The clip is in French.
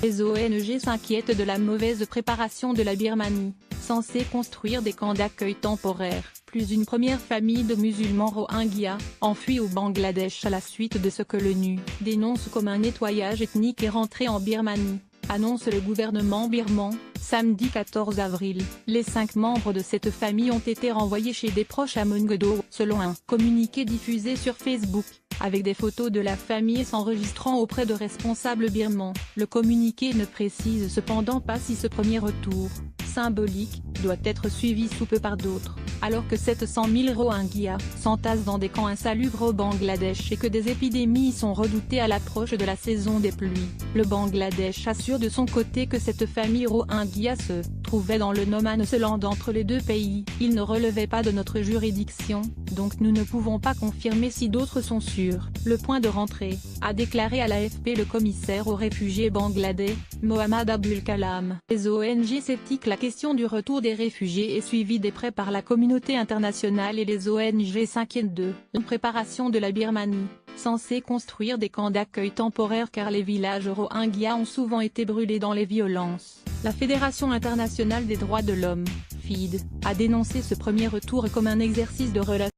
Les ONG s'inquiètent de la mauvaise préparation de la Birmanie, censée construire des camps d'accueil temporaires. Plus une première famille de musulmans Rohingyas, enfuis au Bangladesh à la suite de ce que l'ONU dénonce comme un nettoyage ethnique est rentré en Birmanie, annonce le gouvernement birman. Samedi 14 avril, les 5 membres de cette famille ont été renvoyés chez des proches à Mungodo, selon un communiqué diffusé sur Facebook, avec des photos de la famille s'enregistrant auprès de responsables birmans. Le communiqué ne précise cependant pas si ce premier retour, symbolique, doit être suivi sous peu par d'autres, alors que 700 000 Rohingyas s'entassent dans des camps insalubres au Bangladesh et que des épidémies sont redoutées à l'approche de la saison des pluies. Le Bangladesh assure de son côté que cette famille Rohingya se trouvait dans le no man's land entre les deux pays. Il ne relevait pas de notre juridiction, donc nous ne pouvons pas confirmer si d'autres sont sûrs. Le point de rentrée, a déclaré à l'AFP le commissaire aux réfugiés bangladais, Mohammad Abul Kalam. Les ONG sceptiques. La question du retour des réfugiés est suivie de près par la communauté internationale et les ONG s'inquiètent de la préparation de la Birmanie, censée construire des camps d'accueil temporaires car les villages Rohingyas ont souvent été brûlés dans les violences. La Fédération internationale des droits de l'homme, FID, a dénoncé ce premier retour comme un exercice de relations